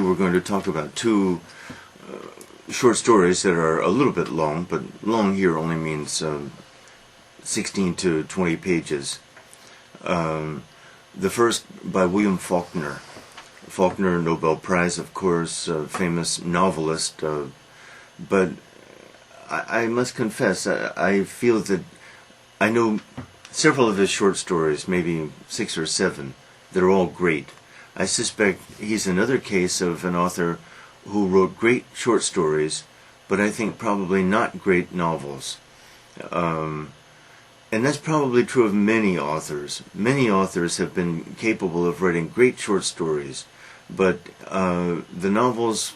we're going to talk about two short stories that are a little bit long, but long here only means 16 to 20 pages. The first by William Faulkner. Faulkner, Nobel Prize, of course, famous novelist, but I must confess, I feel that I know several of his short stories, maybe 6 or 7, that are all great. I suspect he's another case of an author who wrote great short stories, but I think probably not great novels. And that's probably true of many authors. Many authors have been capable of writing great short stories, but the novels,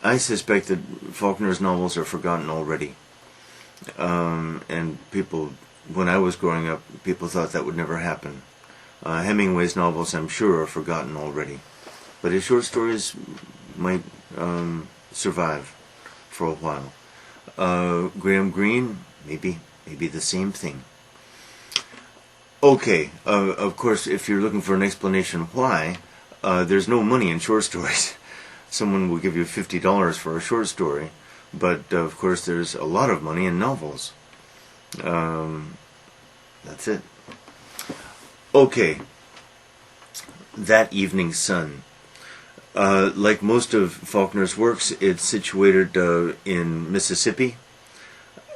I suspect that Faulkner's novels are forgotten already. And people, when I was growing up, people thought that would never happen. Hemingway's novels, I'm sure, are forgotten already. But his short stories might survive for a while. Graham Greene, maybe the same thing. Okay, of course, if you're looking for an explanation why, there's no money in short stories. Someone will give you $50 for a short story, but of course there's a lot of money in novels. That's it. Okay, That Evening Sun. Like most of Faulkner's works, it's situated in Mississippi.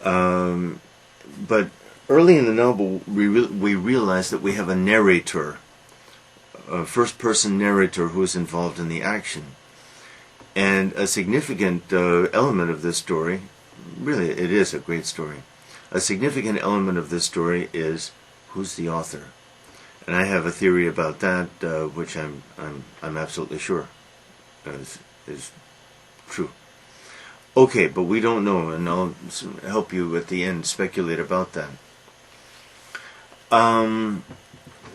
But early in the novel, we realize that we have a narrator, a first-person narrator who is involved in the action. And a significant element of this story, really it is a great story, a significant element of this story is who's the author. And I have a theory about that, which I'm absolutely sure is true. Okay, but we don't know, and I'll help you at the end speculate about that.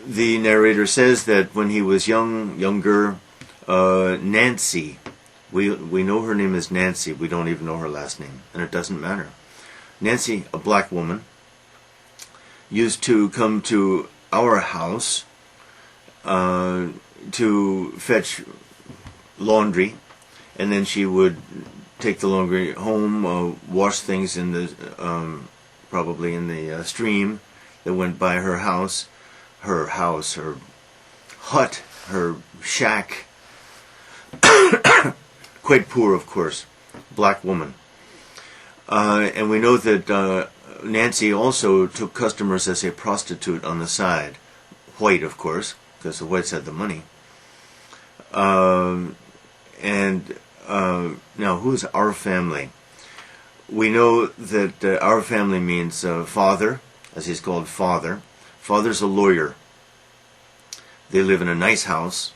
The narrator says that when he was younger, Nancy, we know her name is Nancy, we don't even know her last name, and it doesn't matter. Nancy, a black woman, used to come to our house to fetch laundry, and then she would take the laundry home, wash things in the probably in the stream that went by her house, her hut, her shack. Quite poor, of course, black woman. And we know that Nancy also took customers as a prostitute on the side. White, of course, because the whites had the money. Now, who's our family? We know that our family means father, as he's called father. Father's a lawyer. They live in a nice house.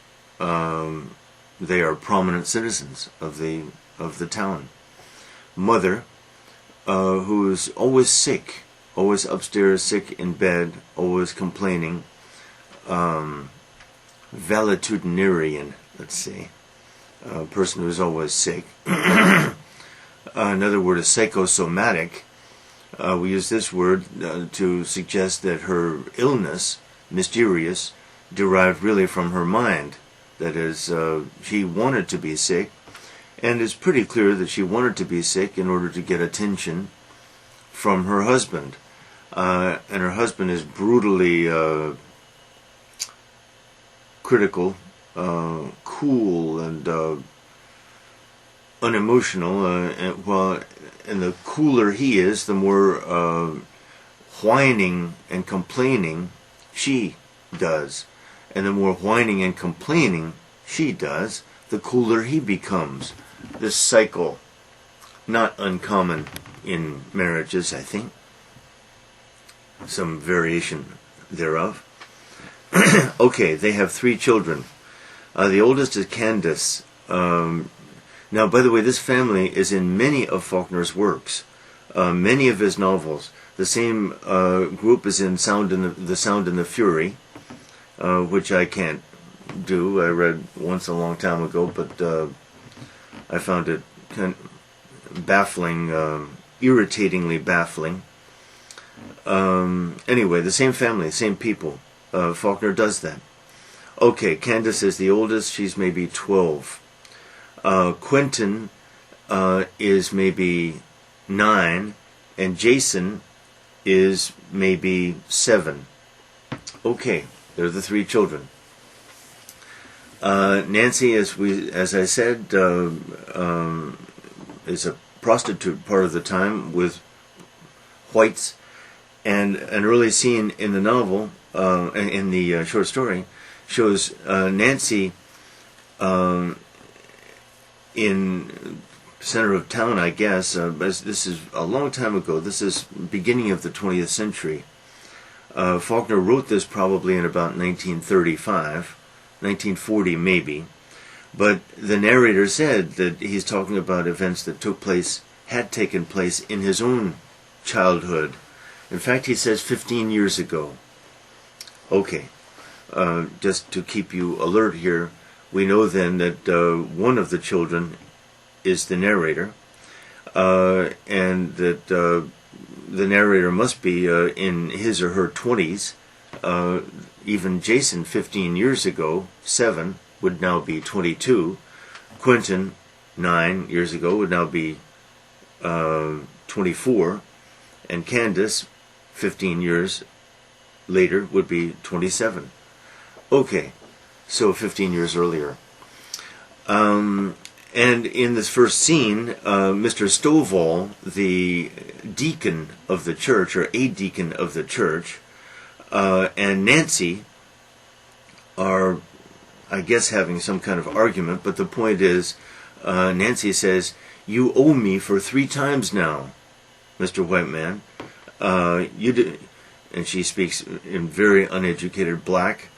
They are prominent citizens of the town. Mother, who is always sick, always upstairs, sick in bed, always complaining. Valetudinarian, let's say. A person who is always sick. Another word is psychosomatic. We use this word to suggest that her illness, mysterious, derived really from her mind. That is, she wanted to be sick, and it's pretty clear that she wanted to be sick in order to get attention from her husband. And her husband is brutally critical, cool, and unemotional. And the cooler he is, the more whining and complaining she does. And the more whining and complaining she does, the cooler he becomes. This cycle, not uncommon in marriages, I think. Some variation thereof. Okay, they have 3 children. The oldest is Candace. Now, by the way, this family is in many of Faulkner's works, many of his novels. The same group is in The Sound and the Fury, which I can't do. I read once a long time ago, but I found it kind of baffling, irritatingly baffling. Anyway, the same family, same people. Faulkner does that. Okay, Candace is the oldest. She's maybe 12. Quentin is maybe 9, and Jason is maybe 7. Okay, they're the 3 children. Nancy, as I said, is a prostitute part of the time with whites, and an early scene in the novel, in the short story, shows Nancy in center of town, I guess. This is a long time ago. This is beginning of the 20th century. Faulkner wrote this probably in about 1935, 1940 maybe. But the narrator said that he's talking about events that had taken place in his own childhood. In fact, he says 15 years ago. Okay, just to keep you alert here, we know then that one of the children is the narrator, and that the narrator must be in his or her 20s. Even Jason, 15 years ago, 7, would now be 22. Quentin, 9 years ago, would now be 24. And Candace, 15 years later, would be 27. Okay, so 15 years earlier. And in this first scene, Mr. Stovall, the deacon of the church, or a deacon of the church, and Nancy are, I guess, having some kind of argument, but the point is, Nancy says, "You owe me for 3 times now, Mr. White Man." And she speaks in very uneducated black.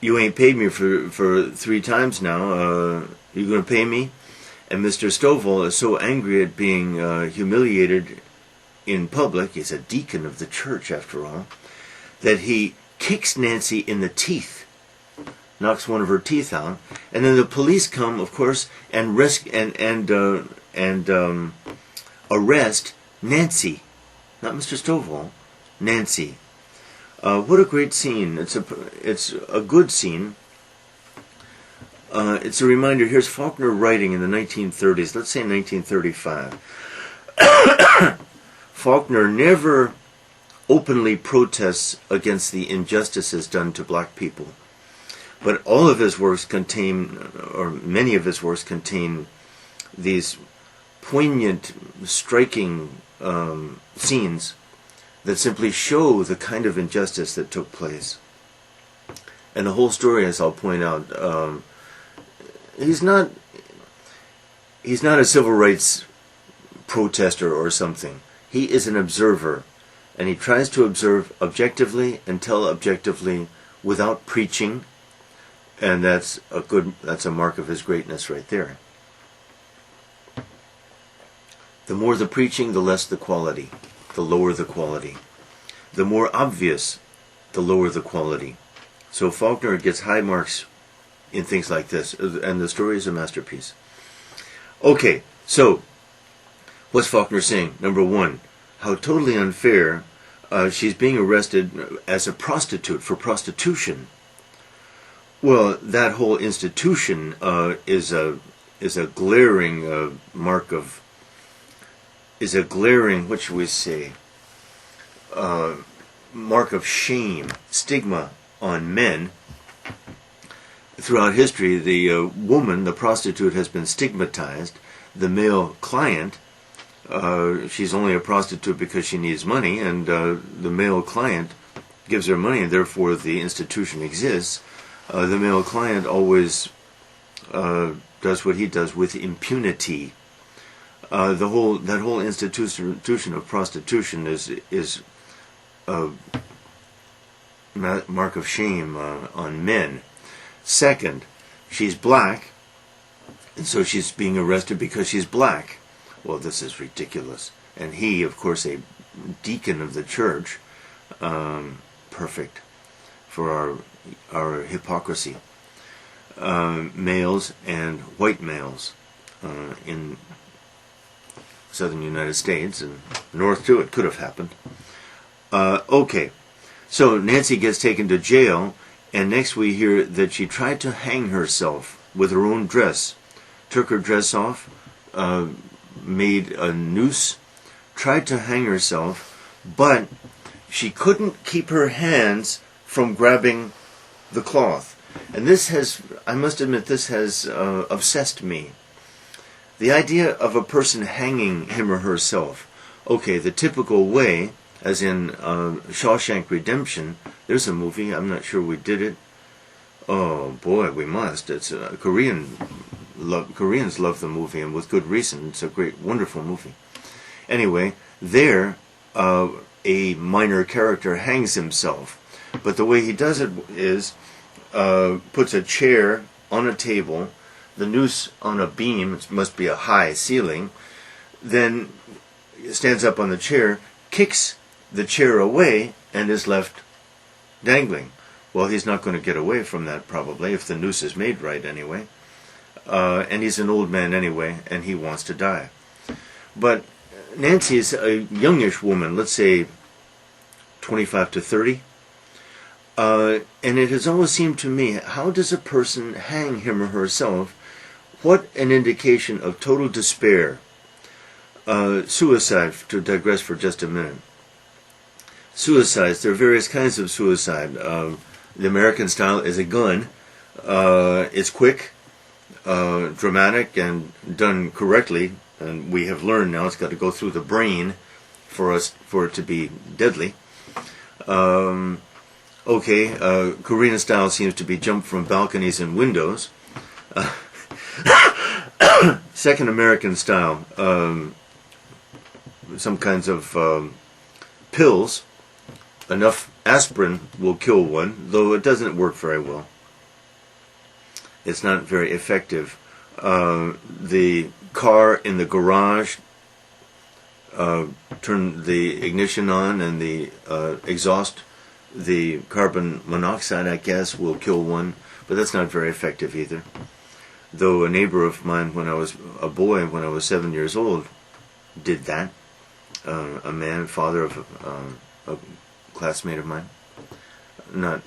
"You ain't paid me for 3 times now. You going to pay me?" And Mr. Stovall is so angry at being humiliated in public, he's a deacon of the church after all, that he kicks Nancy in the teeth, knocks one of her teeth out, and then the police come, of course, and arrest Nancy, not Mr. Stovall, Nancy. What a great scene! It's a good scene. It's a reminder. Here's Faulkner writing in the 1930s. Let's say 1935. Faulkner never openly protests against the injustices done to black people, but all of his works contain, or many of his works contain, these poignant, striking scenes that simply show the kind of injustice that took place. And the whole story, as I'll point out, he's not a civil rights protester or something. He is an observer, and he tries to observe objectively and tell objectively without preaching, and that's a mark of his greatness right there. The more the preaching, the less the quality, the lower the quality. The more obvious, the lower the quality. So Faulkner gets high marks in things like this, and the story is a masterpiece. Okay, so what's Faulkner saying? Number 1, how totally unfair. She's being arrested as a prostitute for prostitution. Well, that whole institution is a glaring mark of, is a glaring, what should we say, mark of shame, stigma on men. Throughout history, the woman, the prostitute, has been stigmatized. The male client, she's only a prostitute because she needs money, and the male client gives her money, and therefore the institution exists. The male client always does what he does with impunity. That whole institution of prostitution is a mark of shame on men. Second, she's black, and so she's being arrested because she's black. Well, this is ridiculous. And he, of course, a deacon of the church, perfect for our hypocrisy. Males and white males in southern United States, and north too, it could have happened. Okay, so Nancy gets taken to jail, And next we hear that she tried to hang herself with her own dress, took her dress off, made a noose, tried to hang herself, but she couldn't keep her hands from grabbing the cloth. And this has, I must admit, this has obsessed me. The idea of a person hanging him or herself. Okay, the typical way, as in Shawshank Redemption, there's a movie, I'm not sure we did it. Oh boy, we must. It's Koreans love the movie, and with good reason. It's a great, wonderful movie. Anyway, there, a minor character hangs himself. But the way he does it is, puts a chair on a table, the noose on a beam, it must be a high ceiling, then stands up on the chair, kicks the chair away, and is left dangling. Well, he's not going to get away from that, probably, if the noose is made right anyway. And he's an old man anyway, and he wants to die. But Nancy is a youngish woman, let's say 25 to 30. And it has always seemed to me, how does a person hang him or herself? What an indication of total despair. Suicide, to digress for just a minute. Suicides, there are various kinds of suicide. The American style is a gun. It's quick, dramatic, and done correctly. And we have learned now it's got to go through the brain for it to be deadly. Korean style seems to be jump from balconies and windows. Second American style, some kinds of pills. Enough aspirin will kill one, though it doesn't work very well. It's not very effective. The car in the garage, turn the ignition on and the exhaust, the carbon monoxide, I guess, will kill one, but that's not very effective either. Though a neighbor of mine, when I was a boy, when I was 7 years old, did that. A man, father of a classmate of mine. Not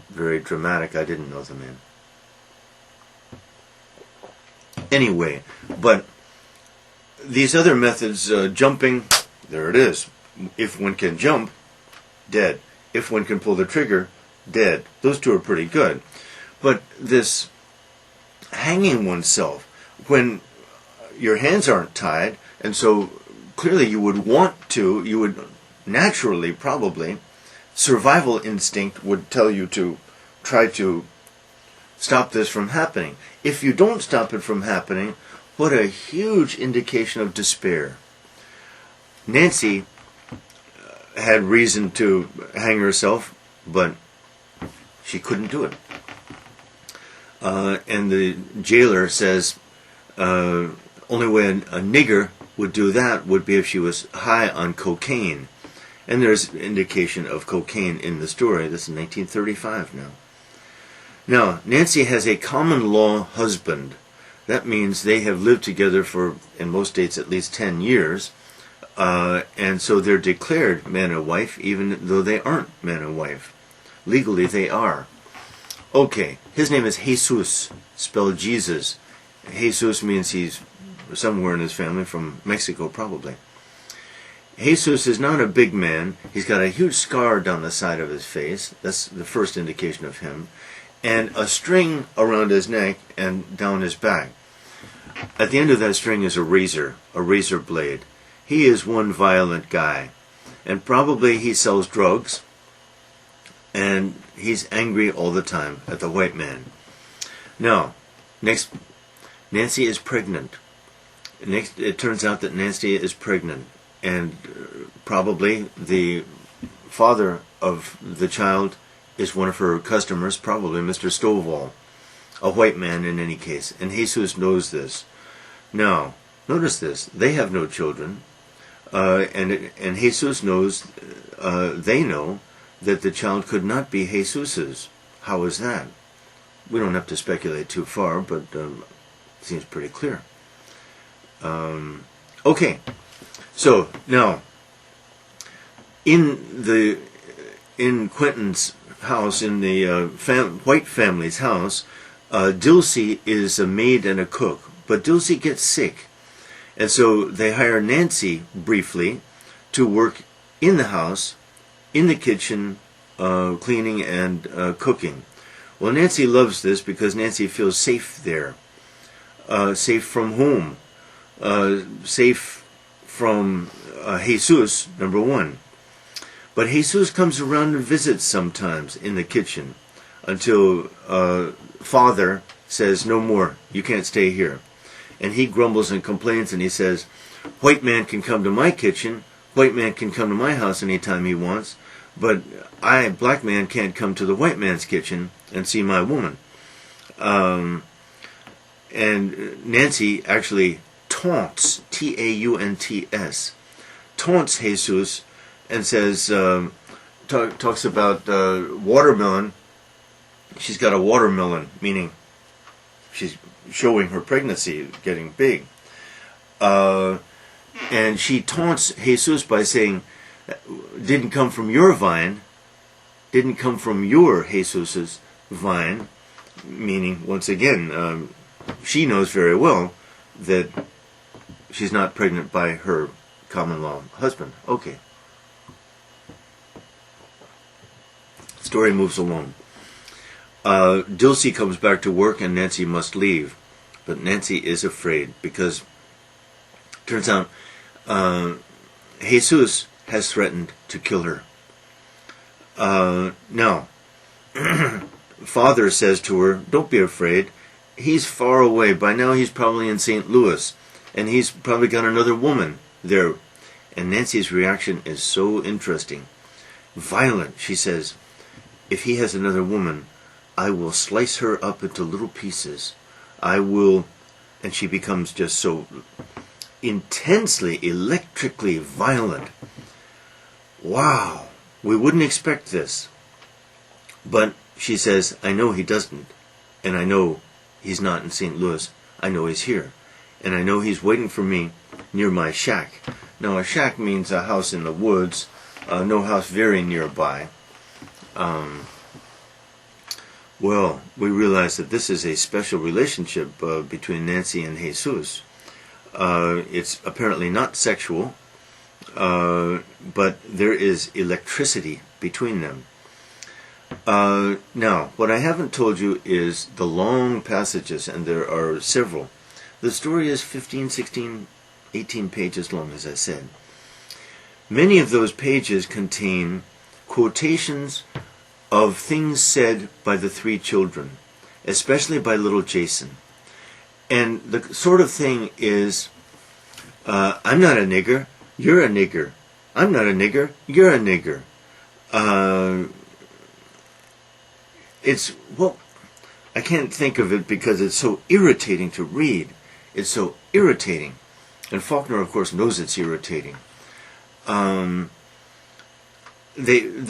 very dramatic, I didn't know the man. Anyway, but these other methods, jumping, there it is. If one can jump, dead. If one can pull the trigger, dead. Those two are pretty good. But this hanging oneself, when your hands aren't tied, and so clearly you would naturally, probably, survival instinct would tell you to try to stop this from happening. If you don't stop it from happening, what a huge indication of despair. Nancy had reason to hang herself, but she couldn't do it. And the jailer says only way a nigger would do that would be if she was high on cocaine. And there's indication of cocaine in the story. This is 1935 now. Now, Nancy has a common law husband. That means they have lived together for, in most states, at least 10 years. And so they're declared man and wife, even though they aren't man and wife. Legally, they are. Okay, his name is Jesus, spelled Jesus. Jesus means he's somewhere in his family, from Mexico probably. Jesus is not a big man. He's got a huge scar down the side of his face. That's the first indication of him. And a string around his neck and down his back. At the end of that string is a razor blade. He is one violent guy. And probably he sells drugs. And he's angry all the time at the white man. Now, next, Nancy is pregnant. Next, it turns out that Nancy is pregnant. And probably the father of the child is one of her customers, probably Mr. Stovall, a white man in any case. And Jesus knows this. Now, notice this. They have no children. And Jesus knows, they know, that the child could not be Jesus's. How is that? We don't have to speculate too far, but it seems pretty clear. Okay. So, now, in Quentin's house, in the White family's house, Dilsey is a maid and a cook, but Dilsey gets sick. And so they hire Nancy briefly to work in the house, in the kitchen, cleaning and cooking. Well, Nancy loves this because Nancy feels safe there. Safe from whom? Safe from Jesus, number one. But Jesus comes around and visits sometimes in the kitchen until Father says, no more, you can't stay here. And he grumbles and complains and he says, white man can come to my kitchen, white man can come to my house anytime he wants, but I, black man, can't come to the white man's kitchen and see my woman. And Nancy actually taunts, Taunts, taunts Jesus and says, talks about watermelon. She's got a watermelon, meaning she's showing her pregnancy getting big. And she taunts Jesus by saying, didn't come from your vine, didn't come from your Jesus's vine, meaning, once again, she knows very well that she's not pregnant by her common-law husband. Okay. Story moves along. Dilsey comes back to work and Nancy must leave. But Nancy is afraid because turns out Jesus has threatened to kill her. Now, Father says to her, don't be afraid. He's far away. By now he's probably in St. Louis. And he's probably got another woman there. And Nancy's reaction is so interesting. Violent. She says, if he has another woman, I will slice her up into little pieces. I will... And she becomes just so intensely, electrically violent. Wow. We wouldn't expect this. But she says, I know he doesn't. And I know he's not in St. Louis. I know he's here. And I know he's waiting for me near my shack. Now, a shack means a house in the woods. No house very nearby. Well, we realize that this is a special relationship between Nancy and Jesus. It's apparently not sexual, but there is electricity between them. Now, what I haven't told you is the long passages, and there are several. The story is 15, 16, 18 pages long, as I said. Many of those pages contain quotations of things said by the three children, especially by little Jason. And the sort of thing is, I'm not a nigger, you're a nigger. I'm not a nigger, you're a nigger. It's, well, I can't think of it because it's so irritating to read. It's so irritating. And Faulkner, of course, knows it's irritating. The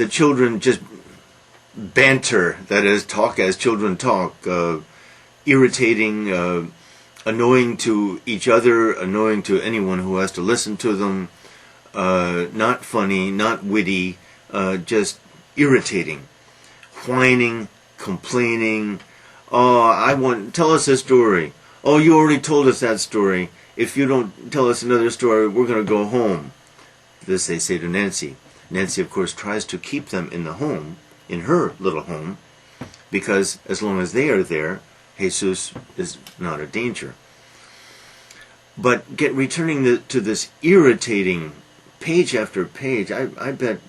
children just banter, that is, talk as children talk, irritating, annoying to each other, annoying to anyone who has to listen to them, not funny, not witty, just irritating, whining, complaining. Oh, tell us a story. Oh, you already told us that story. If you don't tell us another story, we're going to go home. This they say to Nancy. Nancy, of course, tries to keep them in the home, in her little home, because as long as they are there, Jesus is not a danger. But returning to this irritating page after page, I bet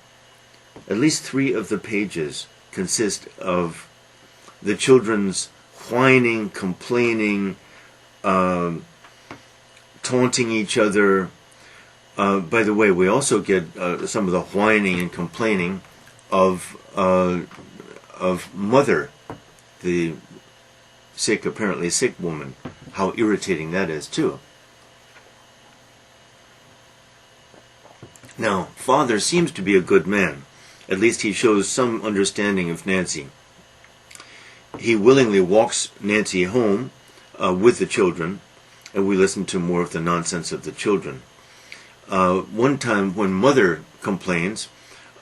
at least 3 of the pages consist of the children's whining, complaining, taunting each other. By the way, we also get some of the whining and complaining of Mother, the apparently sick woman. How irritating that is too. Now, Father seems to be a good man. At least he shows some understanding of Nancy. He willingly walks Nancy home with the children, and we listen to more of the nonsense of the children. One time when Mother complains,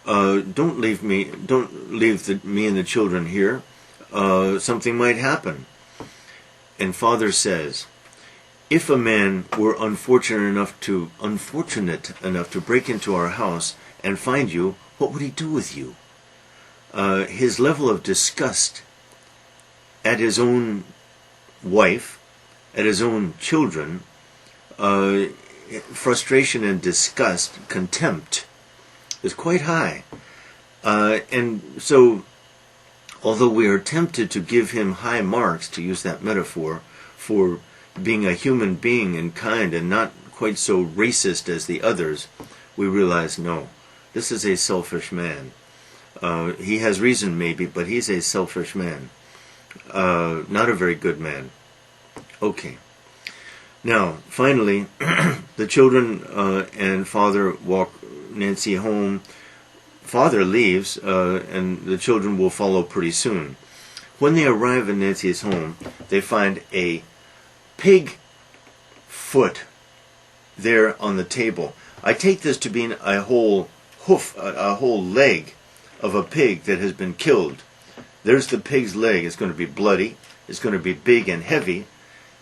don't leave me and the children here. Something might happen. And father says, if a man were unfortunate enough to break into our house and find you, what would he do with you? His level of disgust at his own wife, at his own children, frustration and disgust, contempt, is quite high. And so, although we are tempted to give him high marks, to use that metaphor, for being a human being and kind and not quite so racist as the others, we realize, no, this is a selfish man. He has reason maybe, but he's a selfish man. Not a very good man. Okay. Now, finally, the children and father walk Nancy home. Father leaves, and the children will follow pretty soon. When they arrive at Nancy's home, they find a pig foot there on the table. I take this to be a whole hoof, a whole leg of a pig that has been killed. There's the pig's leg. It's going to be bloody. It's going to be big and heavy.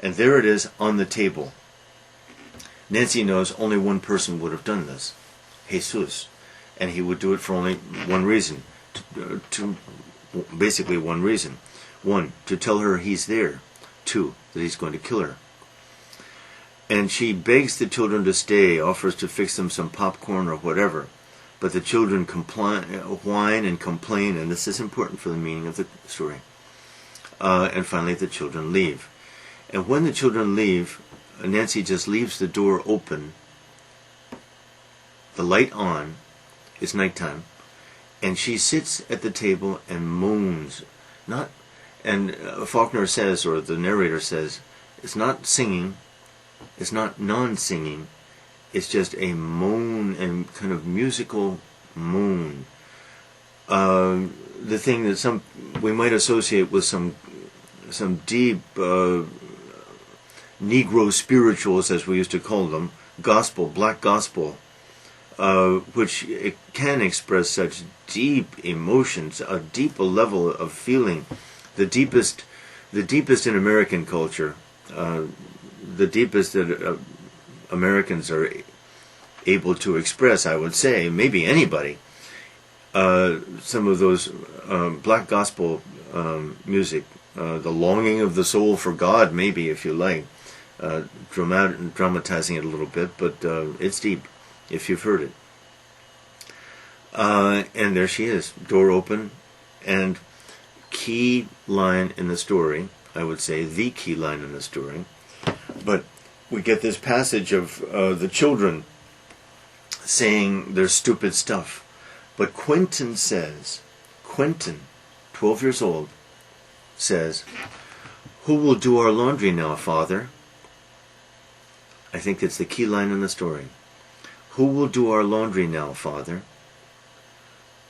And there it is on the table. Nancy knows only one person would have done this. Jesus. And he would do it for only one reason. Basically one reason. One, to tell her he's there. Two, that he's going to kill her. And she begs the children to stay, offers to fix them some popcorn or whatever. But the children whine and complain, and this is important for the meaning of the story. And finally the children leave. And when the children leave, Nancy just leaves the door open, the light on, it's nighttime, and she sits at the table and moans. And Faulkner says, or the narrator says, it's not singing, it's not non-singing, it's just a moan, and kind of musical moan. The thing that we might associate with some deep Negro spirituals, as we used to call them, gospel, black gospel, which it can express such deep emotions, a deeper level of feeling, the deepest in American culture, the deepest that Americans are able to express, I would say, maybe anybody. Some of those black gospel music, the longing of the soul for God, maybe, if you like, dramatizing it a little bit, but it's deep, if you've heard it. And there she is, door open, and key line in the story, I would say, the key line in the story. But we get this passage of the children saying their stupid stuff. But Quentin, 12 years old, says, "Who will do our laundry now, Father?" I think it's the key line in the story. Who will do our laundry now, Father?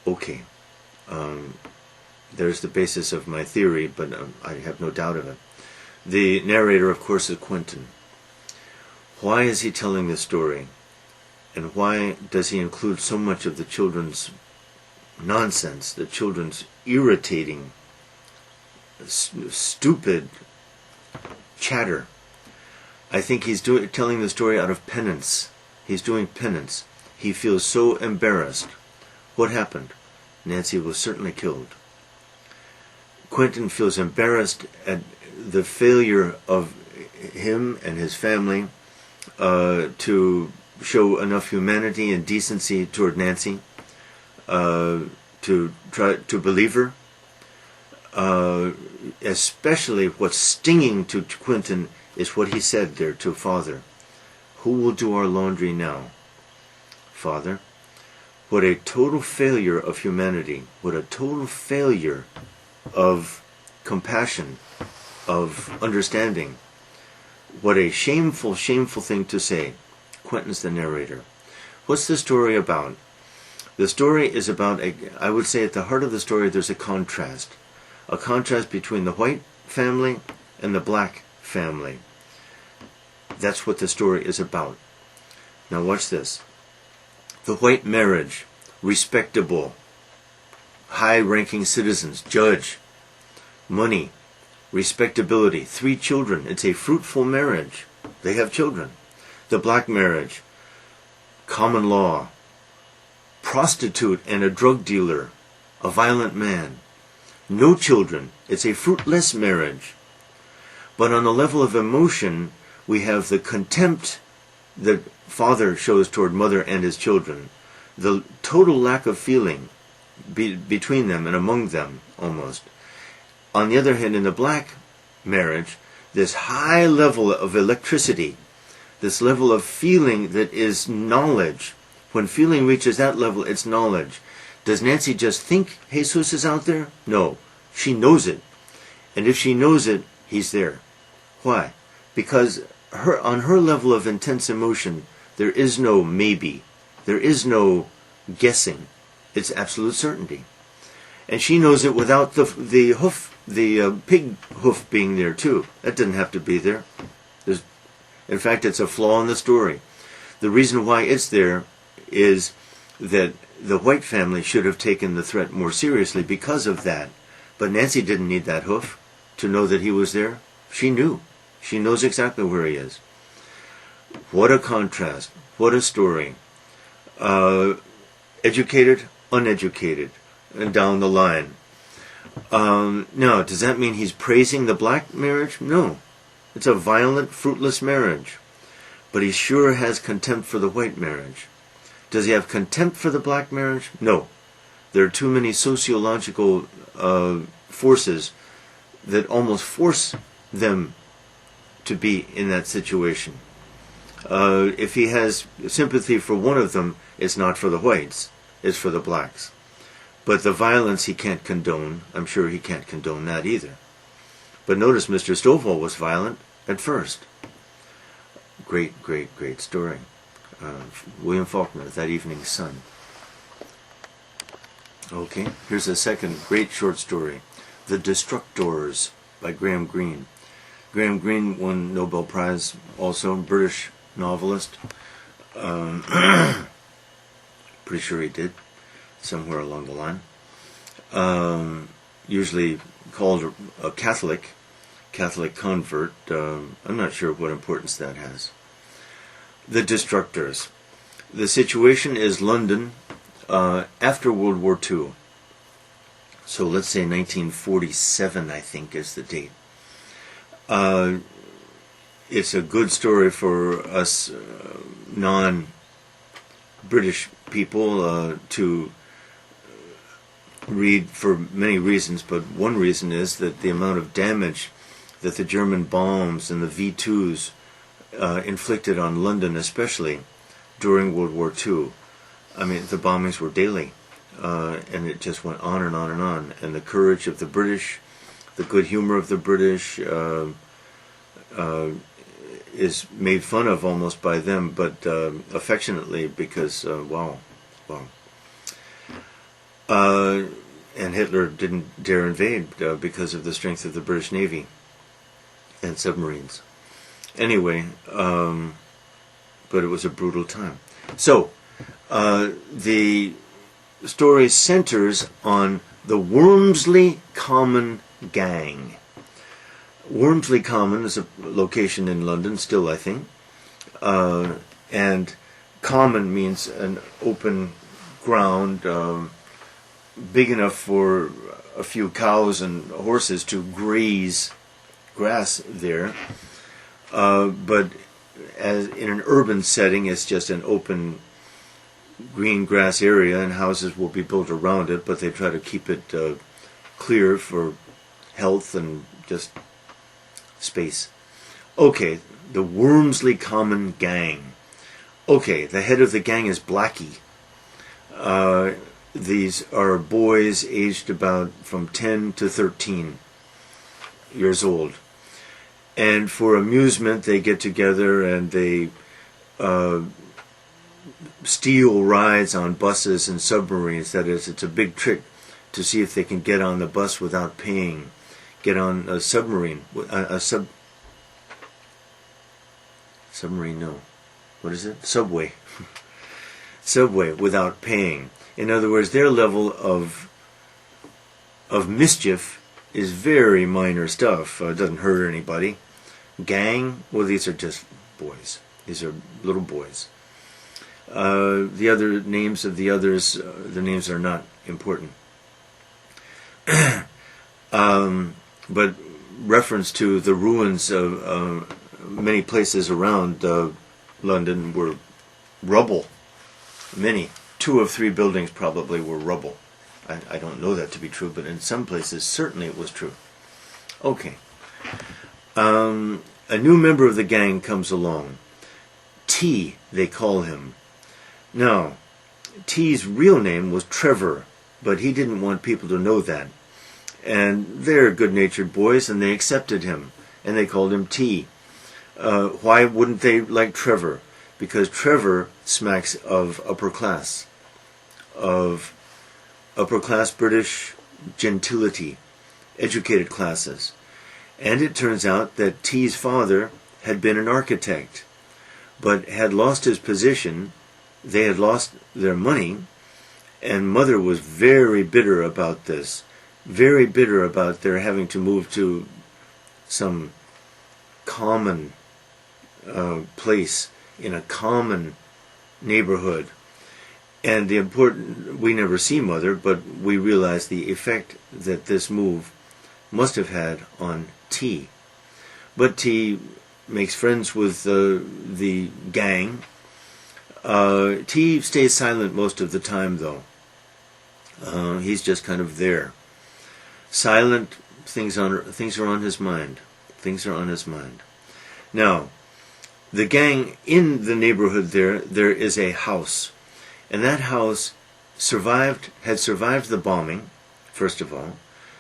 Okay. There's the basis of my theory, but I have no doubt of it. The narrator, of course, is Quentin. Why is he telling this story? And why does he include so much of the children's nonsense, the children's irritating, stupid chatter? I think he's telling the story out of penance. He's doing penance. He feels so embarrassed. What happened? Nancy was certainly killed. Quentin feels embarrassed at the failure of him and his family to show enough humanity and decency toward Nancy, to try to believe her. Especially what's stinging to Quentin is what he said there to Father. Who will do our laundry now? Father. What a total failure of humanity. What a total failure of compassion, of understanding. What a shameful, shameful thing to say. Quentin's the narrator. What's the story about? The story is about, I would say at the heart of the story there's a contrast. A contrast between the white family and the black family. That's what the story is about. Now watch this. The white marriage respectable, high-ranking citizens, judge, money, respectability, 3 children. It's a fruitful marriage. They have children. The black marriage, common law, prostitute and a drug dealer, a violent man. No children. It's a fruitless marriage. But on the level of emotion, we have the contempt that father shows toward mother and his children, the total lack of feeling between them and among them, almost. On the other hand, in the black marriage, this high level of electricity, this level of feeling that is knowledge. When feeling reaches that level, it's knowledge. Does Nancy just think Jesus is out there? No. She knows it. And if she knows it, he's there. Why? Because on her level of intense emotion, there is no maybe. There is no guessing. It's absolute certainty. And she knows it without the pig hoof being there too. That didn't have to be there. In fact, it's a flaw in the story. The reason why it's there is that the white family should have taken the threat more seriously because of that. But Nancy didn't need that hoof to know that he was there. She knew. She knows exactly where he is. What a contrast. What a story. Educated, uneducated, and down the line. Now, does that mean he's praising the black marriage? No. It's a violent, fruitless marriage. But he sure has contempt for the white marriage. Does he have contempt for the black marriage? No. There are too many sociological forces that almost force them to be in that situation. If he has sympathy for one of them, it's not for the whites, it's for the blacks. But the violence he can't condone. I'm sure he can't condone that either. But notice Mr. Stovall was violent at first. Great, great, great story. William Faulkner, That Evening's Sun. Okay, here's a second great short story. The Destructors by Graham Greene. Graham Greene won Nobel Prize, also British novelist. Pretty sure he did, somewhere along the line. Usually called a Catholic convert. I'm not sure what importance that has. The Destructors. The situation is London after World War II. So let's say 1947, I think, is the date. It's a good story for us non-British people to read for many reasons, but one reason is that the amount of damage that the German bombs and the V-2s inflicted on London, especially during World War II. I mean, the bombings were daily, and it just went on and on and on. And the courage of the British, the good humor of the British, is made fun of almost by them, but affectionately because, wow. And Hitler didn't dare invade because of the strength of the British Navy and submarines. Anyway, but it was a brutal time. So, the story centers on the Wormsley Common gang. Wormsley Common is a location in London, still I think, and common means an open ground big enough for a few cows and horses to graze grass there, but as in an urban setting it's just an open green grass area, and houses will be built around it, but they try to keep it clear for health and just space. Okay, the Wormsley Common gang. Okay, the head of the gang is Blackie. These are boys aged about from 10 to 13 years old. And for amusement, they get together and they steal rides on buses and submarines. That is, it's a big trick to see if they can get on the bus without paying. Get on a submarine. Submarine, no. What is it? Subway. Subway without paying. In other words, their level of mischief is very minor stuff. It doesn't hurt anybody. Gang, well, these are just boys. These are little boys. The other names of the others, the names are not important. But reference to the ruins of many places around London were rubble. Many. 2 of 3 buildings probably were rubble. I don't know that to be true, but in some places certainly it was true. Okay. A new member of the gang comes along. T, they call him. Now, T's real name was Trevor, but he didn't want people to know that. And they're good-natured boys, and they accepted him, and they called him T. Why wouldn't they like Trevor? Because Trevor smacks of upper class British gentility, educated classes. And it turns out that T's father had been an architect, but had lost his position. They had lost their money, and Mother was very bitter about this, very bitter about their having to move to some common place in a common neighborhood. And the important, we never see Mother, but we realize the effect that this move must have had on T. But T makes friends with the gang. T stays silent most of the time, though. He's just kind of there. Silent, things are on his mind. Things are on his mind. Now, the gang in the neighborhood there is a house. And that house had survived the bombing, first of all.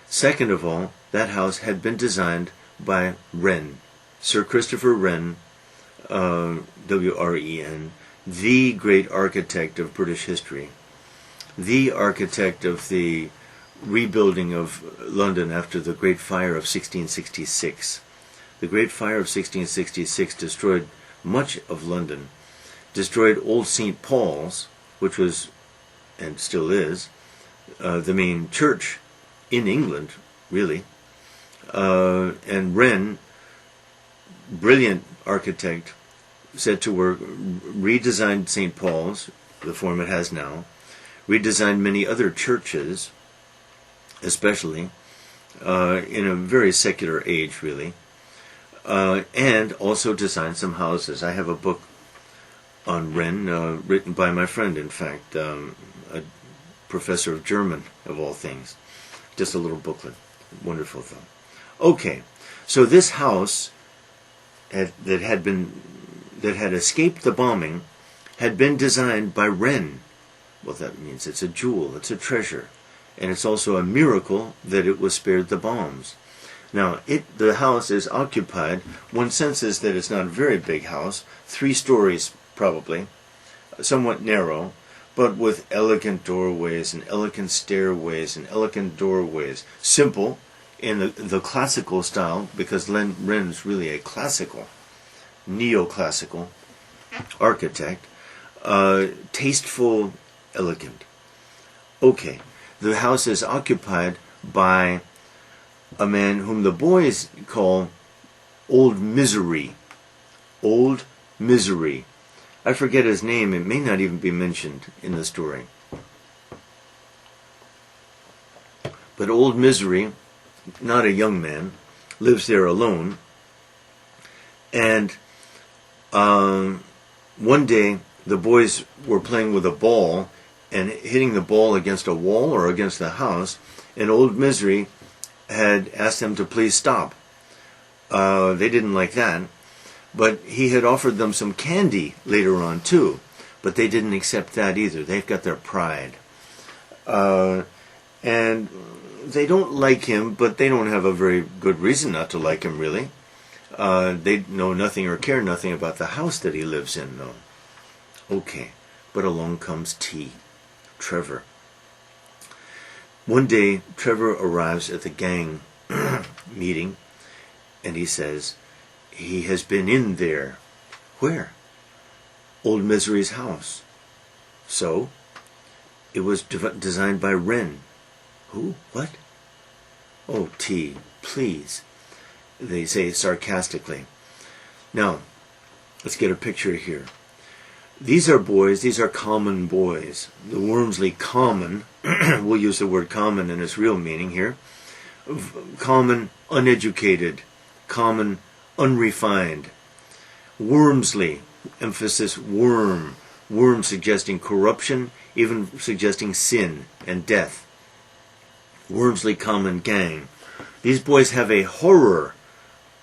Second of all, that house had been designed by Wren, Sir Christopher Wren, W-R-E-N, the great architect of British history, the architect of the rebuilding of London after the Great Fire of 1666. The Great Fire of 1666 destroyed much of London, destroyed Old St. Paul's, which was, and still is, the main church in England, really. And Wren, brilliant architect, set to work, redesigned St. Paul's, the form it has now, redesigned many other churches, especially, in a very secular age, really, and also designed some houses. I have a book on Wren, written by my friend, in fact, a professor of German, of all things. Just a little booklet. Wonderful, though. Okay, so this house that had escaped the bombing had been designed by Wren. Well, that means it's a jewel, it's a treasure, and it's also a miracle that it was spared the bombs. Now, the house is occupied. One senses that it's not a very big house, 3 stories probably, somewhat narrow, but with elegant doorways and elegant stairways and elegant doorways. Simple in the classical style, because Wren's really a classical, neoclassical architect. Tasteful, elegant. Okay, the house is occupied by a man whom the boys call Old Misery. Old Misery. I forget his name. It may not even be mentioned in the story. But Old Misery, not a young man, lives there alone. And one day the boys were playing with a ball and hitting the ball against a wall or against the house, and Old Misery had asked them to please stop. They didn't like that. But he had offered them some candy later on, too. But they didn't accept that either. They've got their pride. And they don't like him, but they don't have a very good reason not to like him, really. They know nothing or care nothing about the house that he lives in, though. Okay, but along comes Trevor. One day, Trevor arrives at the gang meeting, and he says, he has been in there. Where? Old Misery's house. So? It was designed by Wren. Who? What? Oh, T, please, they say sarcastically. Now, let's get a picture here. These are boys, these are common boys. The Wormsley common, we'll use the word common in its real meaning here. Common, uneducated, common, unrefined. Wormsley, emphasis worm. Worm suggesting corruption, even suggesting sin and death. Wormsley common gang. These boys have a horror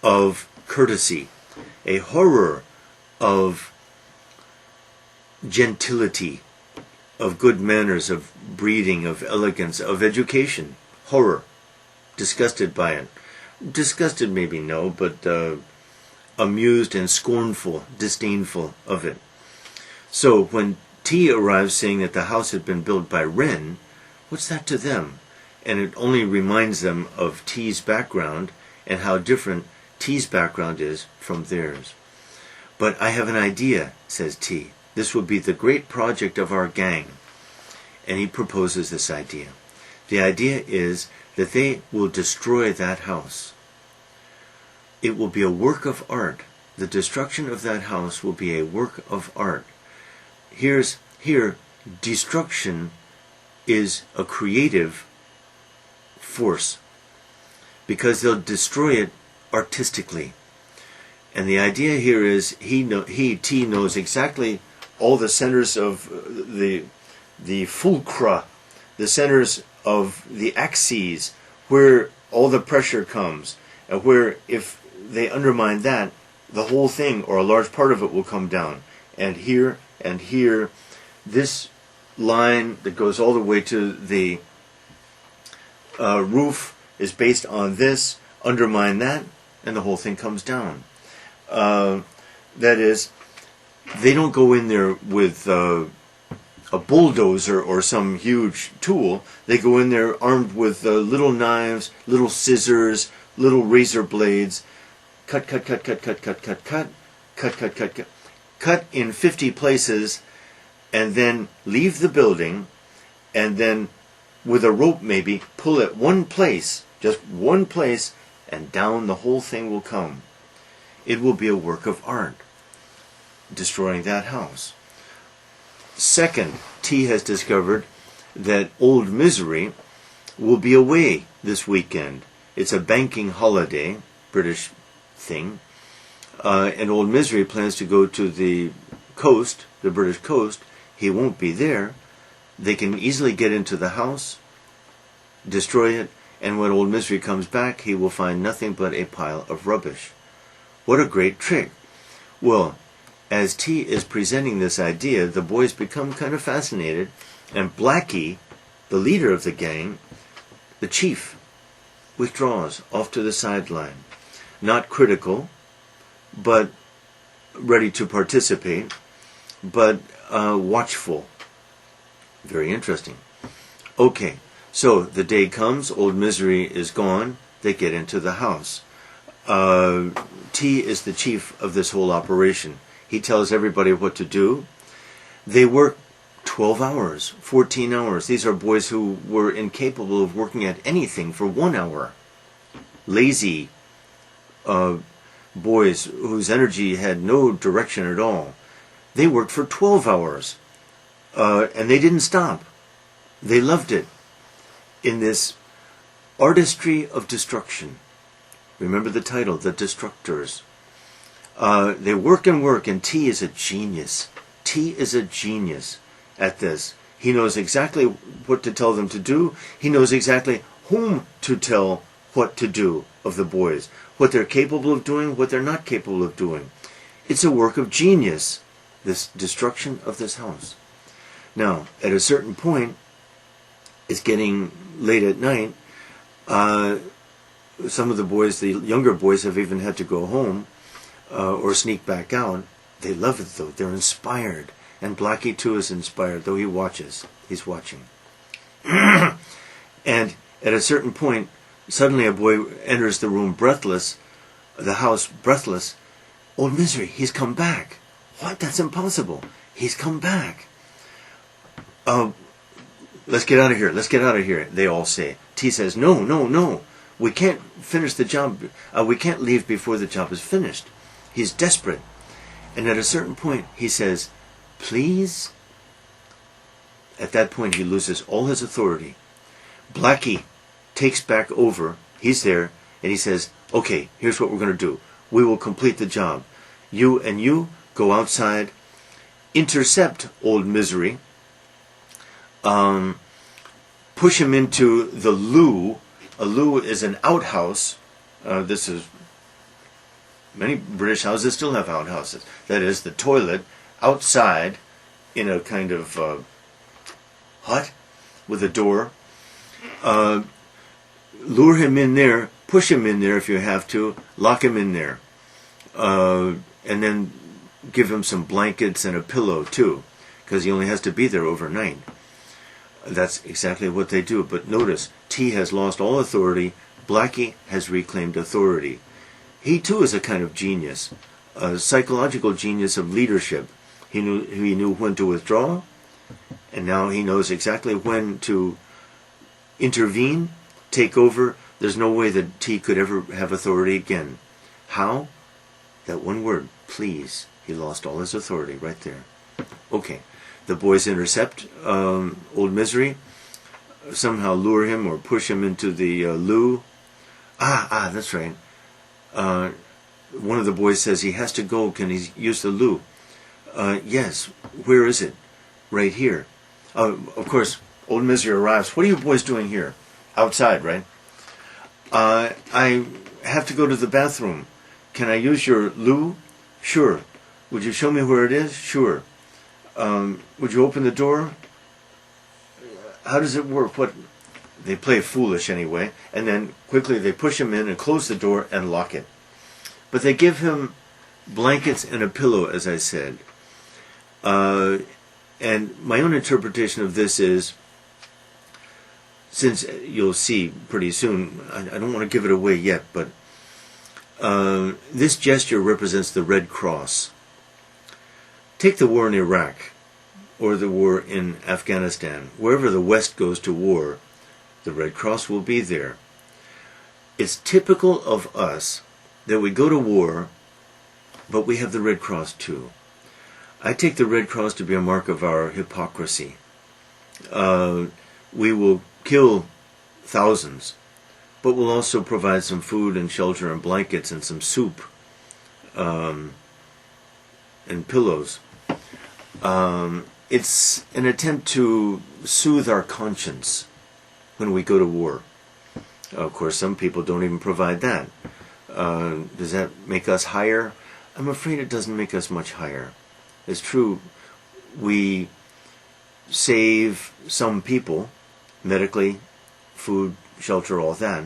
of courtesy, a horror of gentility, of good manners, of breeding, of elegance, of education. Horror. Disgusted by it. Disgusted maybe no, but amused and scornful, disdainful of it. So when T arrives saying that the house had been built by Wren, what's that to them? And it only reminds them of T's background and how different T's background is from theirs. But I have an idea, says T. This will be the great project of our gang. And he proposes this idea. The idea is that they will destroy that house. It will be a work of art. The destruction of that house will be a work of art. Here, destruction is a creative force because they'll destroy it artistically. And the idea here is T knows exactly all the centers of the fulcra, the centers of the axes, where all the pressure comes, and where if they undermine that, the whole thing or a large part of it will come down. And here, this line that goes all the way to the roof is based on this, undermine that, and the whole thing comes down. That is, they don't go in there with a bulldozer or some huge tool. They go in there armed with little knives, little scissors, little razor blades. Cut in 50 places, and then leave the building, and then with a rope maybe pull it one place, just one place, and down the whole thing will come. It will be a work of art, destroying that house. Second, T has discovered that Old Misery will be away this weekend. It's a banking holiday, British thing, and Old Misery plans to go to the coast, the British coast. He won't be there. They can easily get into the house, destroy it, and when Old Misery comes back, he will find nothing but a pile of rubbish. What a great trick. Well, as T is presenting this idea, the boys become kind of fascinated, and Blackie, the leader of the gang, the chief, withdraws off to the sideline. Not critical, but ready to participate, but watchful. Very interesting. Okay, so the day comes, Old Misery is gone, they get into the house. T is the chief of this whole operation. He tells everybody what to do. They work 12 hours, 14 hours. These are boys who were incapable of working at anything for 1 hour. Lazy boys whose energy had no direction at all. They worked for 12 hours. And they didn't stop. They loved it. In this artistry of destruction. Remember the title, The Destructors. They work and work, and T is a genius. T is a genius at this. He knows exactly what to tell them to do. He knows exactly whom to tell what to do of the boys. What they're capable of doing, what they're not capable of doing. It's a work of genius, this destruction of this house. Now, at a certain point, it's getting late at night. Some of the boys, the younger boys, have even had to go home or sneak back out. They love it, though. They're inspired. And Blackie, too, is inspired, though he watches. He's watching. And at a certain point, suddenly a boy enters the room breathless, the house breathless. Old Misery, he's come back. What? That's impossible. He's come back. let's get out of here. Let's get out of here, they all say. T says, no, no, no. We can't finish the job. We can't leave before the job is finished. He's desperate. And at a certain point, he says, please. At that point, he loses all his authority. Blackie takes back over. He's there, and he says, okay, here's what we're going to do. We will complete the job. You go outside, intercept Old Misery, push him into the loo. A loo is an outhouse. This is, many British houses still have outhouses. That is, the toilet outside in a kind of hut with a door. Lure him in there, push him in there if you have to, lock him in there. And then give him some blankets and a pillow too, because he only has to be there overnight. That's exactly what they do. But notice, T has lost all authority. Blackie has reclaimed authority. He too is a kind of genius, a psychological genius of leadership. He knew when to withdraw, and now he knows exactly when to intervene, take over. There's no way that T could ever have authority again. How? That one word, please. He lost all his authority right there. Okay. The boys intercept Old Misery, somehow lure him or push him into the loo. That's right. One of the boys says he has to go. Can he use the loo? Yes. Where is it? Right here. Of course, Old Misery arrives. What are you boys doing here? Outside, right? I have to go to the bathroom. Can I use your loo? Sure. Would you show me where it is? Sure. Would you open the door? How does it work? What? They play foolish anyway, and then quickly they push him in and close the door and lock it. But they give him blankets and a pillow, as I said. And my own interpretation of this is, since you'll see pretty soon, I don't want to give it away yet, but this gesture represents the Red Cross. Take the war in Iraq, or the war in Afghanistan. Wherever the West goes to war, the Red Cross will be there. It's typical of us that we go to war, but we have the Red Cross too. I take the Red Cross to be a mark of our hypocrisy. We will kill thousands, but we'll also provide some food and shelter and blankets and some soup and pillows. It's an attempt to soothe our conscience when we go to war. Of course, some people don't even provide that. Does that make us higher? I'm afraid it doesn't make us much higher. It's true, we save some people, medically, food, shelter, all that.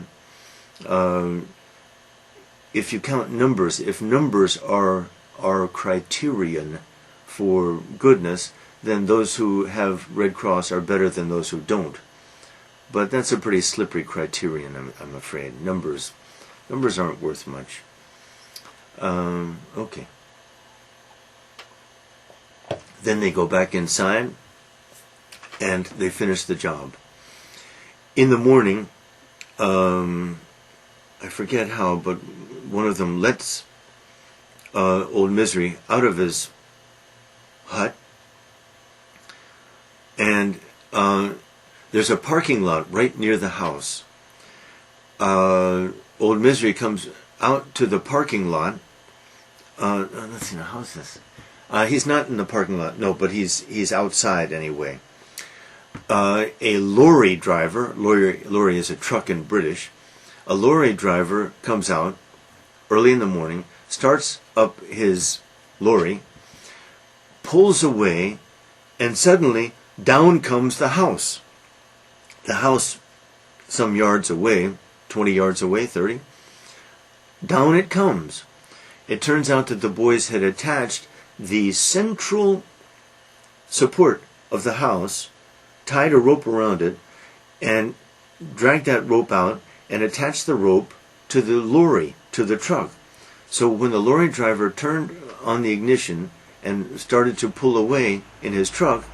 If you count numbers, if numbers are our criterion for goodness, then those who have Red Cross are better than those who don't. But that's a pretty slippery criterion, I'm afraid. Numbers aren't worth much. Okay. Then they go back inside, and they finish the job. In the morning, I forget how, but one of them lets Old Misery out of his hut, and there's a parking lot right near the house. Old Misery comes out to the parking lot. Let's see, how's this? He's not in the parking lot, no, but he's outside anyway. A lorry driver, lorry is a truck in British, a lorry driver comes out early in the morning, starts up his lorry, pulls away, and suddenly down comes the house. The house some yards away, 20 yards away, 30. Down it comes. It turns out that the boys had attached the central support of the house, tied a rope around it, and dragged that rope out and attached the rope to the lorry, to the truck. So when the lorry driver turned on the ignition and started to pull away in his truck,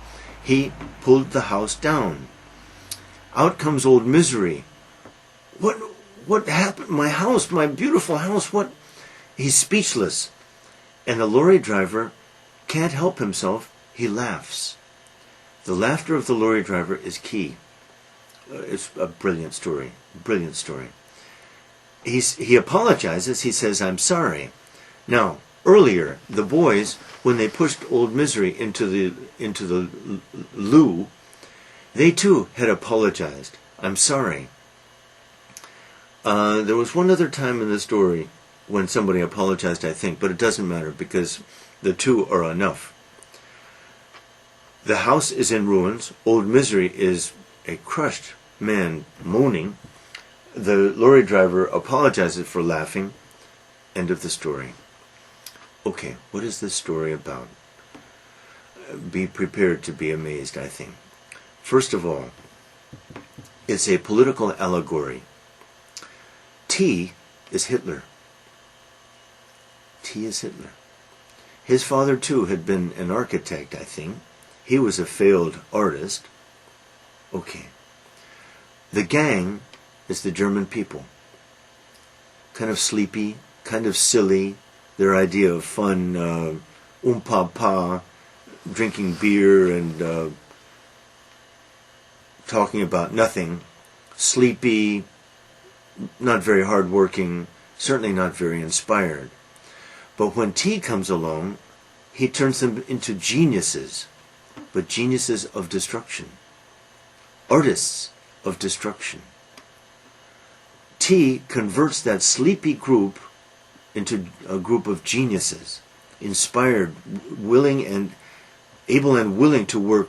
he pulled the house down. Out comes old Misery. What happened? My house, my beautiful house, what? He's speechless. And the lorry driver can't help himself. He laughs. The laughter of the lorry driver is key. It's a brilliant story. Brilliant story. He apologizes. He says, "I'm sorry." Now, earlier, the boys, when they pushed old Misery into the loo, they too had apologized. "I'm sorry." There was one other time in the story when somebody apologized, I think, but it doesn't matter because the two are enough. The house is in ruins. Old Misery is a crushed man moaning. The lorry driver apologizes for laughing. End of the story. Okay, what is this story about? Be prepared to be amazed, I think. First of all, it's a political allegory. T is Hitler. T is Hitler. His father, too, had been an architect, I think. He was a failed artist. Okay. The gang is the German people. Kind of sleepy, kind of silly. Their idea of fun, pa, drinking beer and talking about nothing. Sleepy, not very hard-working, certainly not very inspired. But when T comes along, he turns them into geniuses, but geniuses of destruction. Artists of destruction. T converts that sleepy group into a group of geniuses, inspired, willing and able and willing to work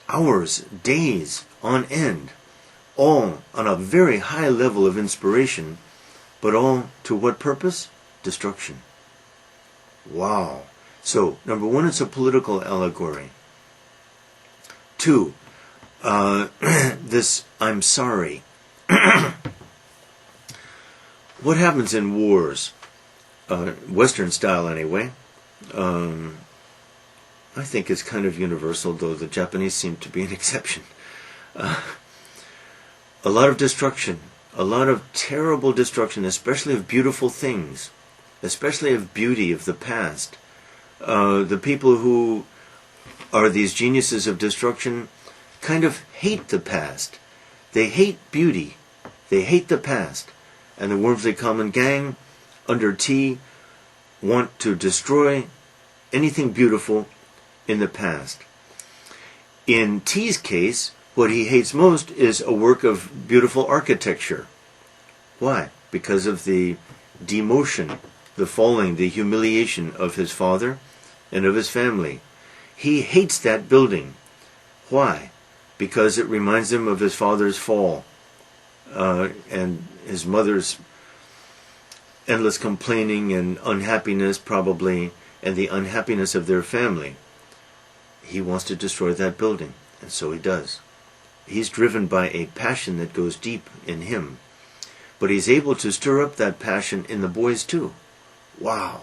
hours, days on end, all on a very high level of inspiration, but all to what purpose? Destruction. Wow. So, number one, it's a political allegory. Two, this "I'm sorry." What happens in wars? Western style, anyway. I think it's kind of universal, though the Japanese seem to be an exception. A lot of destruction. A lot of terrible destruction, especially of beautiful things. Especially of beauty of the past. The people who are these geniuses of destruction kind of hate the past. They hate beauty. They hate the past. And the Wormsley Common Gang, under T, want to destroy anything beautiful in the past. In T's case, what he hates most is a work of beautiful architecture. Why? Because of the demotion, the falling, the humiliation of his father and of his family. He hates that building. Why? Because it reminds him of his father's fall and his mother's endless complaining and unhappiness, probably, and the unhappiness of their family. He wants to destroy that building, and so he does. He's driven by a passion that goes deep in him, but he's able to stir up that passion in the boys too. Wow.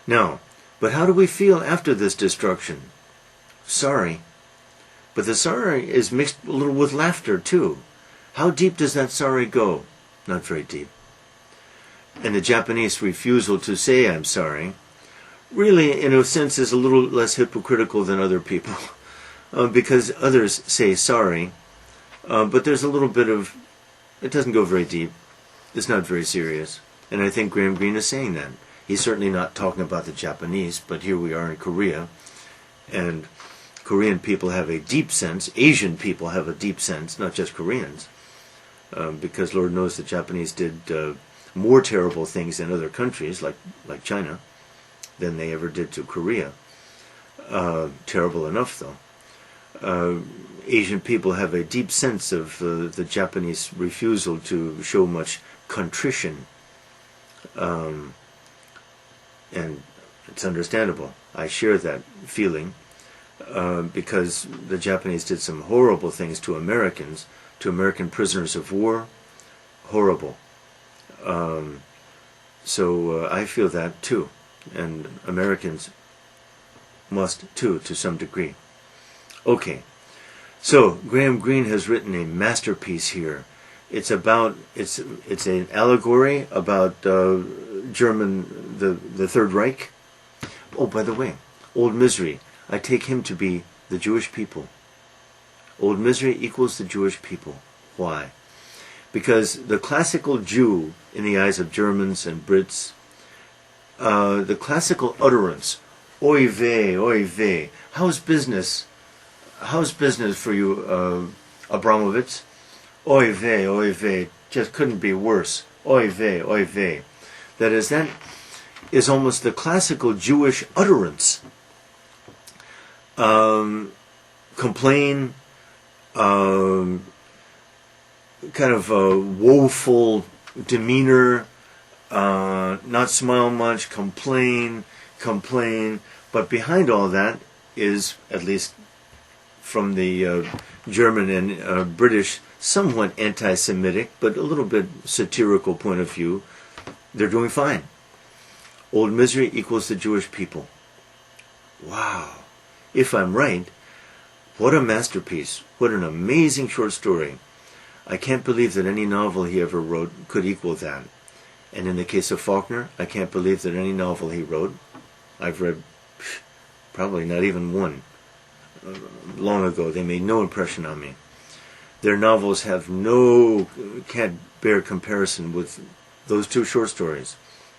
Now, but how do we feel after this destruction? Sorry. But the sorry is mixed a little with laughter too. How deep does that sorry go? Not very deep. And the Japanese refusal to say "I'm sorry" really, in a sense, is a little less hypocritical than other people. Because others say sorry, but there's a little bit of, it doesn't go very deep. It's not very serious. And I think Graham Greene is saying that. He's certainly not talking about the Japanese, but here we are in Korea, and Korean people have a deep sense, Asian people have a deep sense, not just Koreans, because Lord knows the Japanese did more terrible things in other countries, like China, than they ever did to Korea. Terrible enough, though. Asian people have a deep sense of the Japanese refusal to show much contrition. And it's understandable. I share that feeling because the Japanese did some horrible things to Americans, to American prisoners of war. Horrible. So I feel that too. And Americans must too, to some degree. Okay, So Graham Greene has written a masterpiece here. It's an allegory about German, the Third Reich. Oh, by the way, Old Misery, I take him to be the Jewish people. Old Misery equals the Jewish people. Why? Because the classical Jew, in the eyes of Germans and Brits, the classical utterance, oy vey, how's business for you, Abramovich? Oy vey, just couldn't be worse. Oy vey. That is almost the classical Jewish utterance. Complain, kind of a woeful demeanor, not smile much, complain, but behind all that is, at least from the German and British, somewhat anti-Semitic, but a little bit satirical point of view, they're doing fine. Old Misery equals the Jewish people. Wow. If I'm right, what a masterpiece. What an amazing short story. I can't believe that any novel he ever wrote could equal that. And in the case of Faulkner, I can't believe that any novel he wrote, I've read probably not even one long ago. They made no impression on me. Their novels can't bear comparison with those two short stories.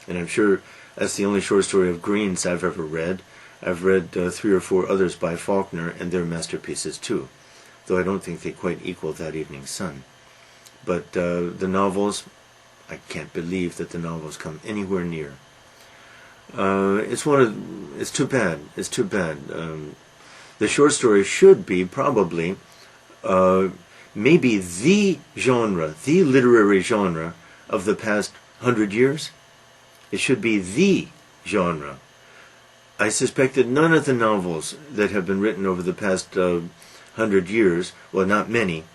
And I'm sure that's the only short story of Greene's I've ever read. I've read 3 or 4 others by Faulkner, and they're masterpieces too, though I don't think they quite equal That Evening Sun. But the novels, I can't believe that the novels come anywhere near. It's too bad. It's too bad. The short story should be probably maybe the genre, the literary genre of the past 100 years. It should be the genre. I suspect that none of the novels that have been written over the past 100 years, well, not many,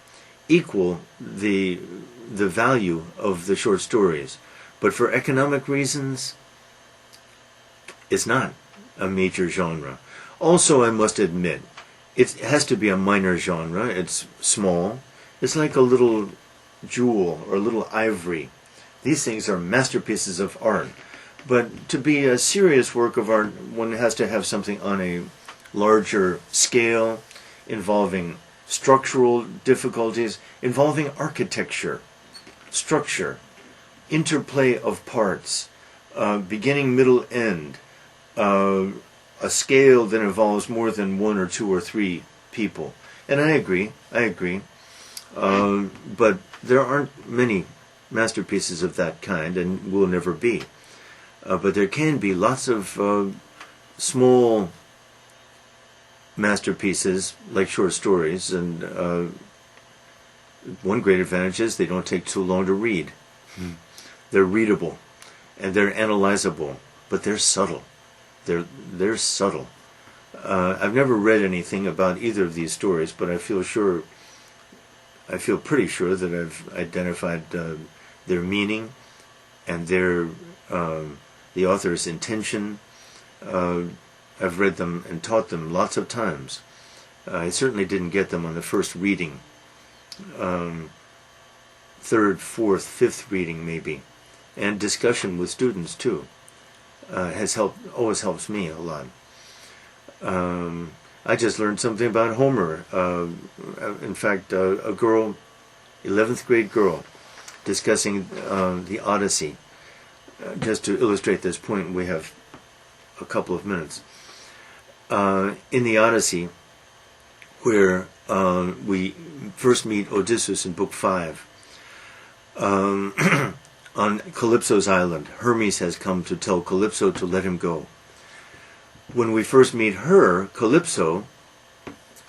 equal the value of the short stories. But for economic reasons, it's not a major genre. Also, I must admit, it has to be a minor genre. It's small. It's like a little jewel or a little ivory. These things are masterpieces of art. But to be a serious work of art, one has to have something on a larger scale, involving structural difficulties, involving architecture, structure, interplay of parts, beginning, middle, end, a scale that involves more than 1 or 2 or 3 people. And I agree. But there aren't many masterpieces of that kind, and will never be. But there can be lots of small masterpieces, like short stories, and one great advantage is they don't take too long to read. They're readable, and they're analyzable, but they're subtle. They're subtle. I've never read anything about either of these stories, but I feel pretty sure that I've identified their meaning and the author's intention. I've read them and taught them lots of times. I certainly didn't get them on the first reading. 3rd, 4th, 5th reading maybe. And discussion with students too always helps me a lot. I just learned something about Homer. In fact, a girl, 11th grade girl, discussing the Odyssey. Just to illustrate this point, we have a couple of minutes. In the Odyssey, where we first meet Odysseus in Book 5, on Calypso's island, Hermes has come to tell Calypso to let him go. When we first meet her, Calypso,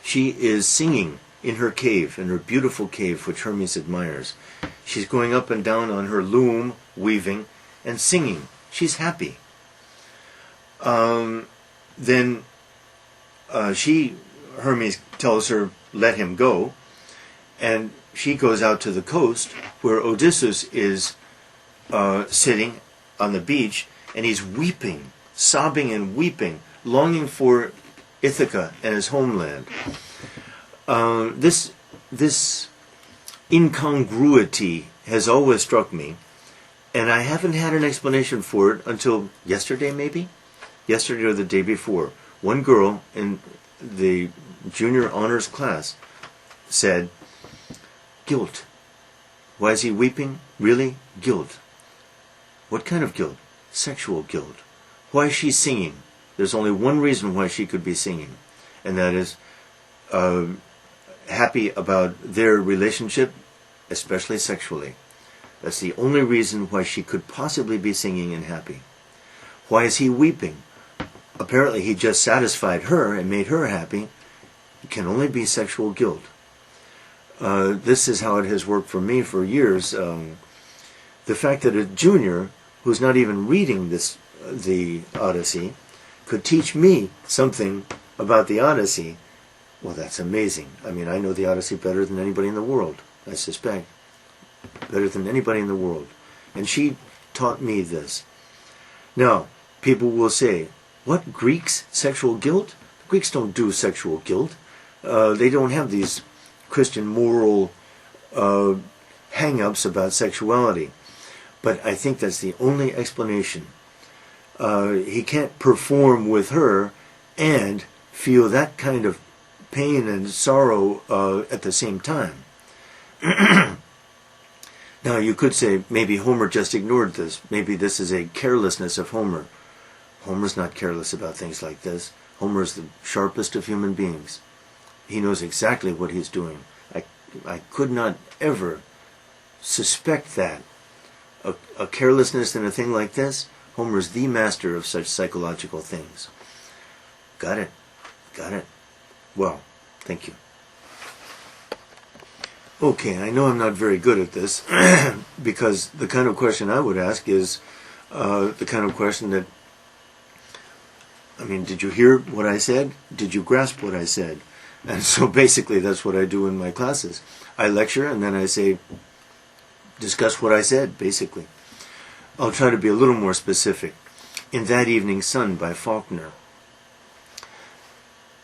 she is singing in her cave, in her beautiful cave, which Hermes admires. She's going up and down on her loom, weaving, and singing. She's happy. Then Hermes tells her, let him go, and she goes out to the coast where Odysseus is sitting on the beach, and he's weeping, sobbing and weeping, longing for Ithaca and his homeland. This incongruity has always struck me, and I haven't had an explanation for it until yesterday, maybe? Yesterday or the day before. One girl in the junior honors class said, "Guilt. Why is he weeping? Really? Guilt. What kind of guilt? Sexual guilt. Why is she singing? There's only one reason why she could be singing, and that is happy about their relationship, especially sexually. That's the only reason why she could possibly be singing and happy. Why is he weeping? Apparently he just satisfied her and made her happy. It can only be sexual guilt." This is how it has worked for me for years. The fact that a junior who's not even reading the Odyssey could teach me something about the Odyssey, well, that's amazing. I mean, I know the Odyssey better than anybody in the world, I suspect. Better than anybody in the world. And she taught me this. Now, people will say, "What, Greeks? Sexual guilt?" The Greeks don't do sexual guilt. They don't have these Christian moral hang-ups about sexuality. But I think that's the only explanation. He can't perform with her and feel that kind of pain and sorrow at the same time. Now, you could say maybe Homer just ignored this. Maybe this is a carelessness of Homer. Homer's not careless about things like this. Homer is the sharpest of human beings. He knows exactly what he's doing. I could not ever suspect that. A carelessness in a thing like this, Homer's the master of such psychological things. Got it. Got it. Well, thank you. Okay, I know I'm not very good at this, because the kind of question I would ask is the kind of question that, I mean, did you hear what I said? Did you grasp what I said? And so basically that's what I do in my classes. I lecture and then I say, discuss what I said, basically. I'll try to be a little more specific. In That Evening's Sun by Faulkner,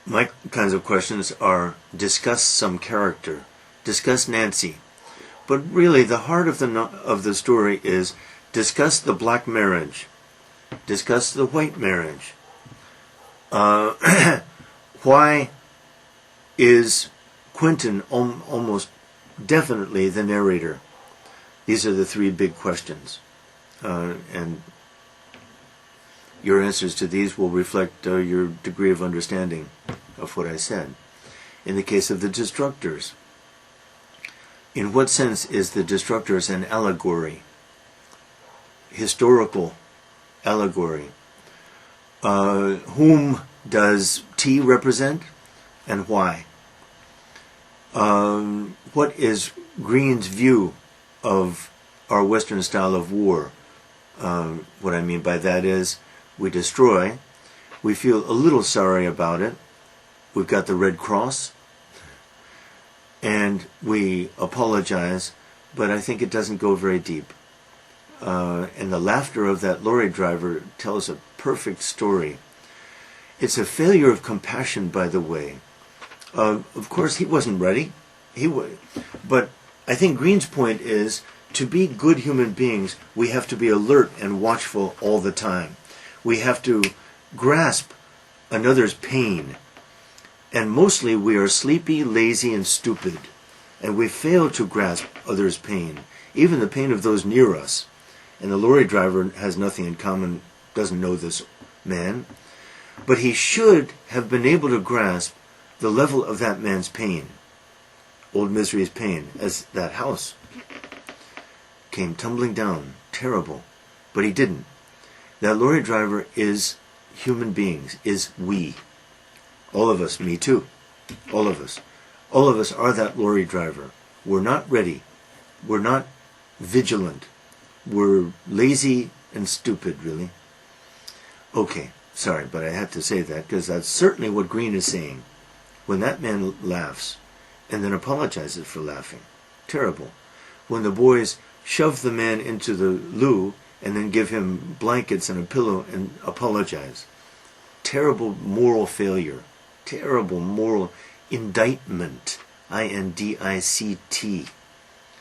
my kinds of questions are, discuss some character, discuss Nancy. But really the heart of the story is, discuss the black marriage, discuss the white marriage. Why is Quentin almost definitely the narrator? These are the three big questions. And your answers to these will reflect your degree of understanding of what I said. In the case of the Destructors, in what sense is the Destructors an allegory? Historical allegory. Whom does T represent and why? What is Green's view of our Western style of war? What I mean by that is, we destroy, we feel a little sorry about it, we've got the Red Cross, and we apologize, but I think it doesn't go very deep. And the laughter of that lorry driver tells a perfect story. It's a failure of compassion, by the way. Of course, he wasn't ready. But I think Green's point is, to be good human beings, we have to be alert and watchful all the time. We have to grasp another's pain. And mostly we are sleepy, lazy, and stupid. And we fail to grasp others' pain, even the pain of those near us. And the lorry driver has nothing in common, doesn't know this man. But he should have been able to grasp the level of that man's pain. Old Misery's pain, as that house came tumbling down, terrible. But he didn't. That lorry driver is human beings, is we. All of us, me too. All of us. All of us are that lorry driver. We're not ready. We're not vigilant. We're lazy and stupid, really. Okay, sorry, but I had to say that because that's certainly what Green is saying. When that man laughs and then apologizes for laughing, terrible. When the boys shove the man into the loo and then give him blankets and a pillow and apologize, terrible moral failure. Terrible moral. indictment, I-N-D-I-C-T,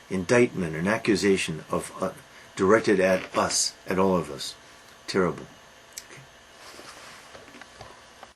indictment, an accusation of directed at us, at all of us. Terrible.